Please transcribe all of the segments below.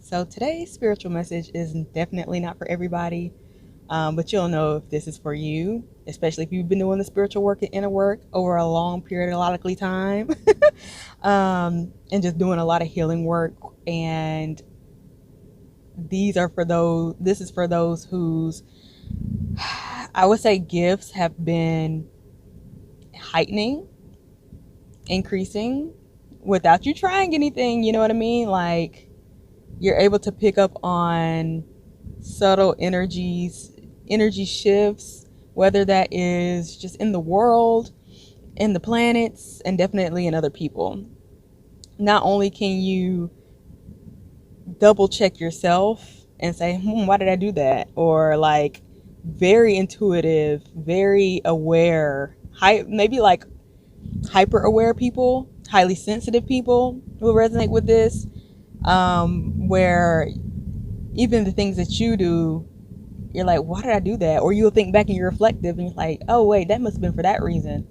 So today's spiritual message is definitely not for everybody, but you'll know if this is for you, especially if you've been doing the spiritual work and inner work over a long periodically time, and just doing a lot of healing work. And this is for those whose, I would say, gifts have been heightening, increasing without you trying anything. You know what I mean? Like, you're able to pick up on subtle energy shifts, whether that is just in the world, in the planets, and definitely in other people. Not only can you double check yourself and say, why did I do that? Or like very intuitive, very aware, maybe like hyper aware people, highly sensitive people will resonate with this, where even the things that you do, you're like, why did I do that? Or you'll think back and you're reflective and you're like, oh, wait, that must have been for that reason.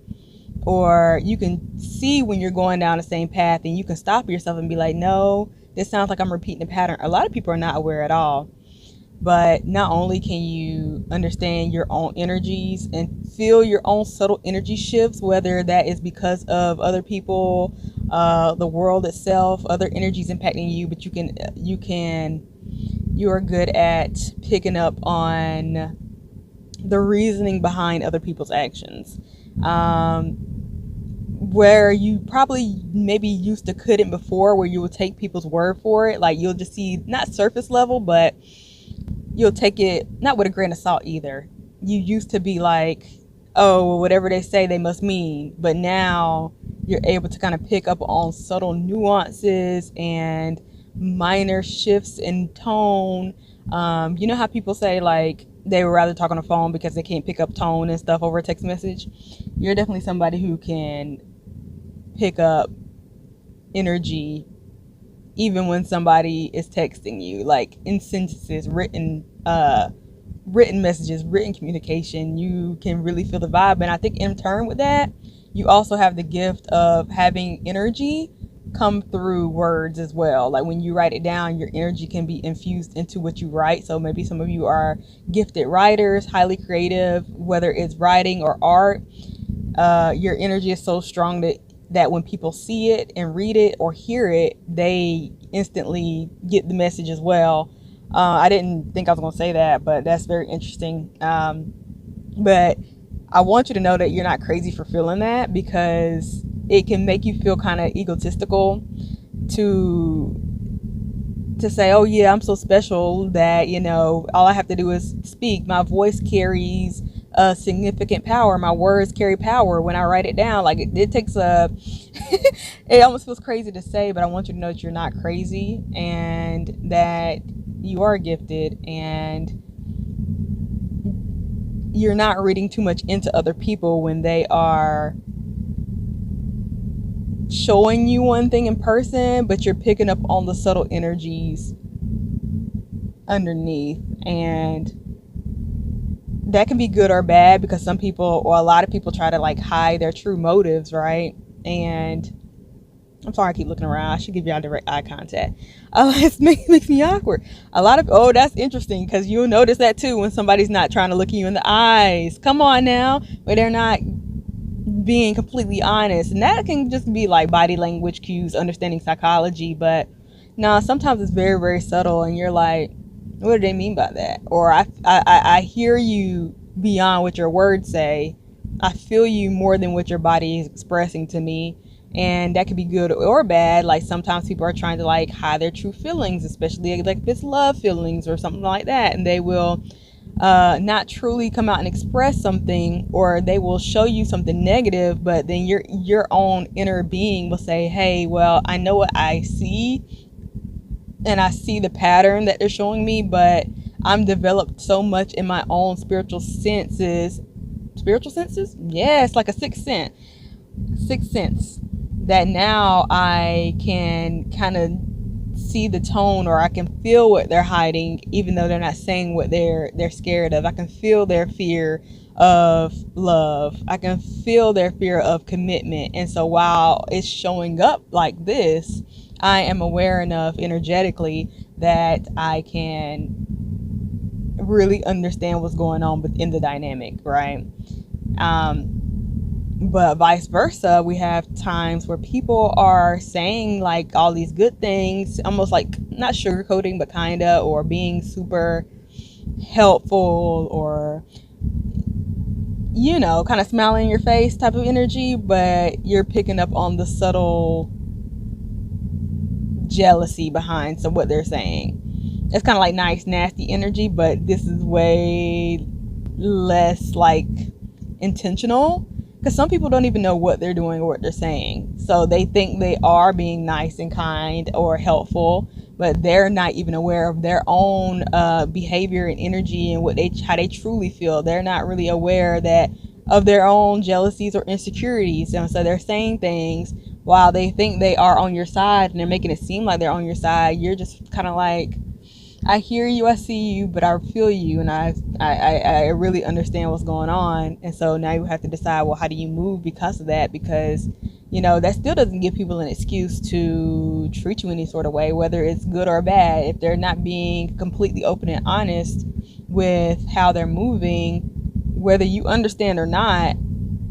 Or you can see when you're going down the same path and you can stop yourself and be like, no, this sounds like I'm repeating a pattern. A lot of people are not aware at all. But not only can you understand your own energies and feel your own subtle energy shifts, whether that is because of other people, the world itself, other energies impacting you, but you are good at picking up on the reasoning behind other people's actions. Where you probably maybe used to couldn't before, where you would take people's word for it. Like, you'll just see, not surface level, but you'll take it not with a grain of salt either. You used to be like, oh, well, whatever they say, they must mean. But now you're able to kind of pick up on subtle nuances and minor shifts in tone. You know how people say, like, they would rather talk on the phone because they can't pick up tone and stuff over a text message? You're definitely somebody who can pick up energy even when somebody is texting you, like in sentences, written messages, written communication. You can really feel the vibe. And I think in turn with that, you also have the gift of having energy come through words as well. Like, when you write it down, your energy can be infused into what you write. So maybe some of you are gifted writers, highly creative, whether it's writing or art. Your energy is so strong that when people see it and read it or hear it, they instantly get the message as well. I didn't think I was going to say that, but that's very interesting. But I want you to know that you're not crazy for feeling that, because it can make you feel kind of egotistical to say, oh yeah, I'm so special that, all I have to do is speak. My voice carries a significant power. My words carry power when I write it down. Like, it takes it almost feels crazy to say, but I want you to know that you're not crazy and that you are gifted, and you're not reading too much into other people when they are showing you one thing in person, but you're picking up on the subtle energies underneath. And that can be good or bad, because some people, or a lot of people, try to like hide their true motives, right? And I'm sorry, I keep looking around. I should give y'all direct eye contact. It makes me awkward. That's interesting, because you'll notice that too when somebody's not trying to look you in the eyes. Come on now, where they're not being completely honest. And that can just be like body language cues, understanding psychology. But no, sometimes it's very, very subtle, and you're like, what do they mean by that? Or I hear you beyond what your words say. I feel you more than what your body is expressing to me. And that could be good or bad. Like, sometimes people are trying to like hide their true feelings, especially like if it's love feelings or something like that, and they will not truly come out and express something, or they will show you something negative, but then your own inner being will say, hey, well, I know what I see, and I see the pattern that they're showing me, but I'm developed so much in my own spiritual senses. Yeah, it's like a sixth sense, that now I can kind of see the tone, or I can feel what they're hiding, even though they're not saying what they're scared of. I can feel their fear of love. I can feel their fear of commitment. And so while it's showing up like this, I am aware enough energetically that I can really understand what's going on within the dynamic, right? But vice versa, we have times where people are saying like all these good things, almost like not sugarcoating, but kinda, or being super helpful, or kind of smiling in your face type of energy, but you're picking up on the subtle jealousy behind so what they're saying. It's kind of like nice, nasty energy, but this is way less like intentional, because some people don't even know what they're doing or what they're saying. So they think they are being nice and kind or helpful, but they're not even aware of their own behavior and energy and how they truly feel. They're not really aware that of their own jealousies or insecurities, and so they're saying things while they think they are on your side, and they're making it seem like they're on your side. You're just kind of like, I hear you, I see you, but I feel you, and I really understand what's going on. And so now you have to decide, well, how do you move because of that? Because, that still doesn't give people an excuse to treat you any sort of way, whether it's good or bad. If they're not being completely open and honest with how they're moving, whether you understand or not,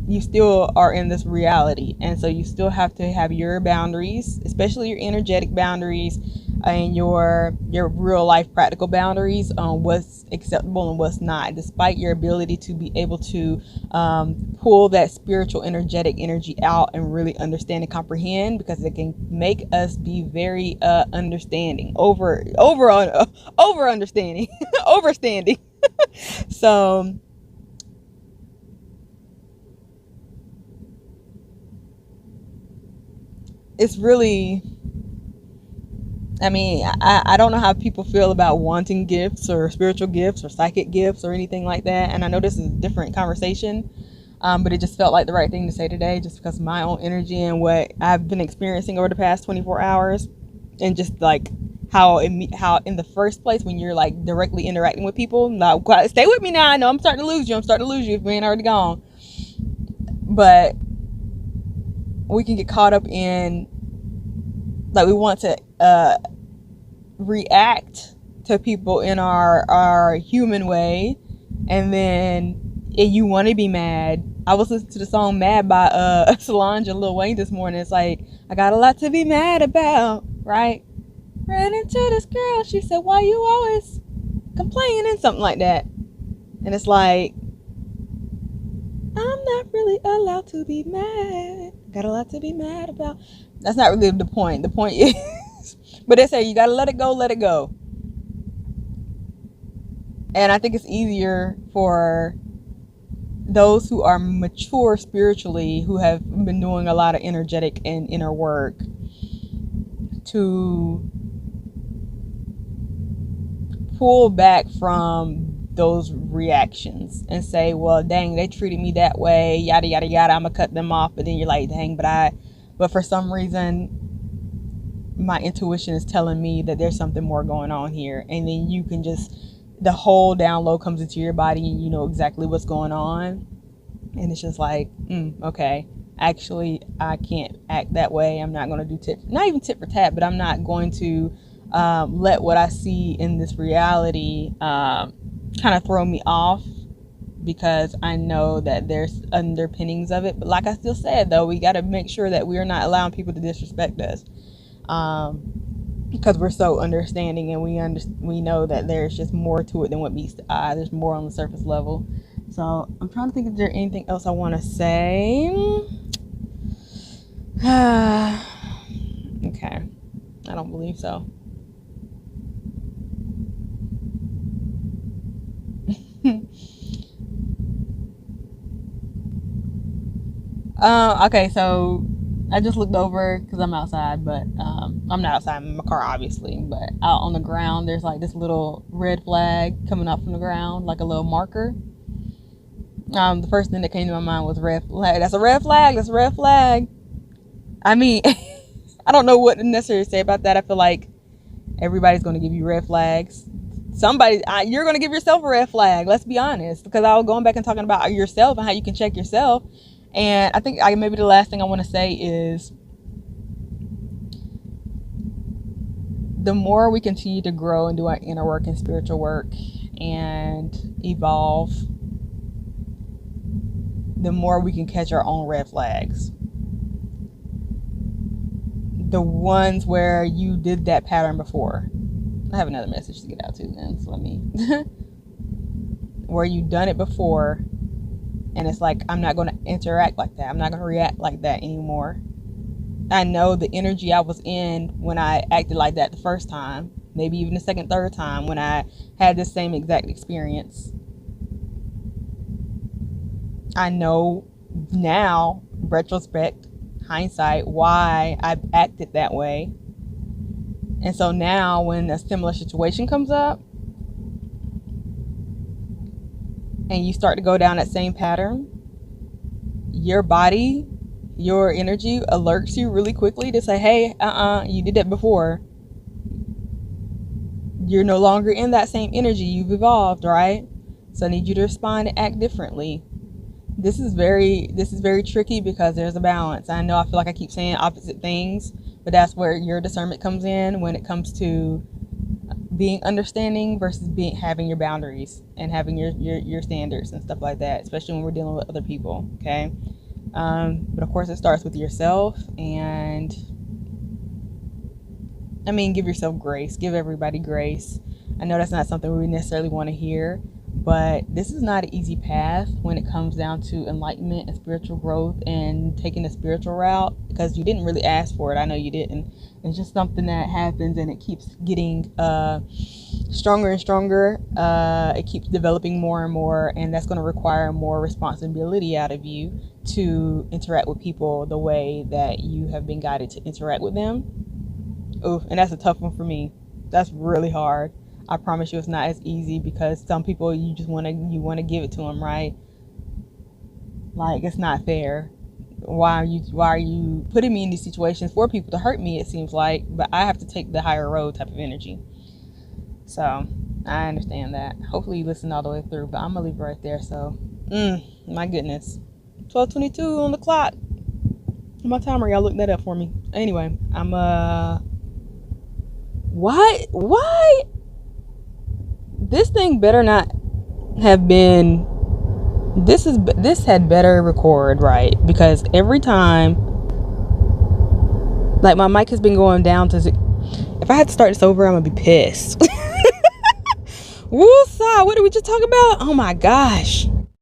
you still are in this reality. And so you still have to have your boundaries, especially your energetic boundaries and your real life practical boundaries on what's acceptable and what's not, despite your ability to be able to pull that spiritual energetic energy out and really understand and comprehend, because it can make us be very understanding, over understanding overstanding. So it's really, I don't know how people feel about wanting gifts or spiritual gifts or psychic gifts or anything like that. And I know this is a different conversation, but it just felt like the right thing to say today, just because of my own energy and what I've been experiencing over the past 24 hours. And just like how in the first place, when you're like directly interacting with people, now stay with me now. I know I'm starting to lose you. If we ain't already gone. But we can get caught up in, like, we want to react to people in our human way, and then you want to be mad. I was listening to the song "Mad" by Solange and Lil Wayne this morning. It's like, I got a lot to be mad about, right? Ran into this girl, she said, why you always complaining, something like that. And it's like, I'm not really allowed to be mad. Got a lot to be mad about. That's not really the point. The point is, but they say you gotta let it go, let it go. And I think it's easier for those who are mature spiritually, who have been doing a lot of energetic and inner work, to pull back from those reactions and say, well, dang, they treated me that way, yada yada yada, I'm gonna cut them off. But then you're like, dang, but for some reason my intuition is telling me that there's something more going on here. And then you can just, the whole download comes into your body and you know exactly what's going on. And it's just like, okay, actually I can't act that way. I'm not going to do not even tit for tat, but I'm not going to let what I see in this reality kind of throw me off, because I know that there's underpinnings of it. But like I still said, though, we got to make sure that we're not allowing people to disrespect us, because we're so understanding, and we know that there's just more to it than what meets the eye. There's more on the surface level. So I'm trying to think if there's anything else I want to say. Okay, I don't believe so. Okay, so I just looked over because I'm outside, but I'm not outside in my car, obviously, but out on the ground, there's like this little red flag coming up from the ground, like a little marker. The first thing that came to my mind was red flag. That's a red flag. That's a red flag. I mean, I don't know what to necessarily say about that. I feel like everybody's going to give you red flags. You're going to give yourself a red flag. Let's be honest, because I was going back and talking about yourself and how you can check yourself. And I think maybe the last thing I want to say is, the more we continue to grow and do our inner work and spiritual work and evolve, the more we can catch our own red flags. The ones where you did that pattern before. I have another message to get out to then, so let me. Where you've done it before, and it's like, I'm not going to interact like that. I'm not going to react like that anymore. I know the energy I was in when I acted like that the first time, maybe even the second, third time when I had the same exact experience. I know now, retrospect, hindsight, why I acted that way. And so now when a similar situation comes up and you start to go down that same pattern, your body, your energy alerts you really quickly to say, hey, you did that before. You're no longer in that same energy. You've evolved, right? So I need you to respond and act differently. This is very tricky because there's a balance. I know I feel like I keep saying opposite things, but that's where your discernment comes in when it comes to being understanding versus having your boundaries and having your standards and stuff like that, especially when we're dealing with other people, okay? But of course it starts with yourself, and I mean, give yourself grace, give everybody grace. I know that's not something we necessarily want to hear, but this is not an easy path when it comes down to enlightenment and spiritual growth and taking the spiritual route, because you didn't really ask for it. I know you didn't. It's just something that happens, and it keeps getting stronger and stronger. It keeps developing more and more, and that's going to require more responsibility out of you to interact with people the way that you have been guided to interact with them. Oof, and that's a tough one for me. That's really hard. I promise you it's not as easy, because some people you want to give it to them, right? Like, it's not fair. Why are you putting me in these situations for people to hurt me, it seems like, but I have to take the higher road type of energy. So I understand that. Hopefully you listened all the way through, but I'm gonna leave it right there. So my goodness, 12:22 on the clock. My timer, y'all look that up for me. Anyway, I'm why this thing better not have been, this had better record right, because every time, like, my mic has been going down to, if I had to start this over, I'm gonna be pissed. Woosah, what did we just talk about? Oh my gosh.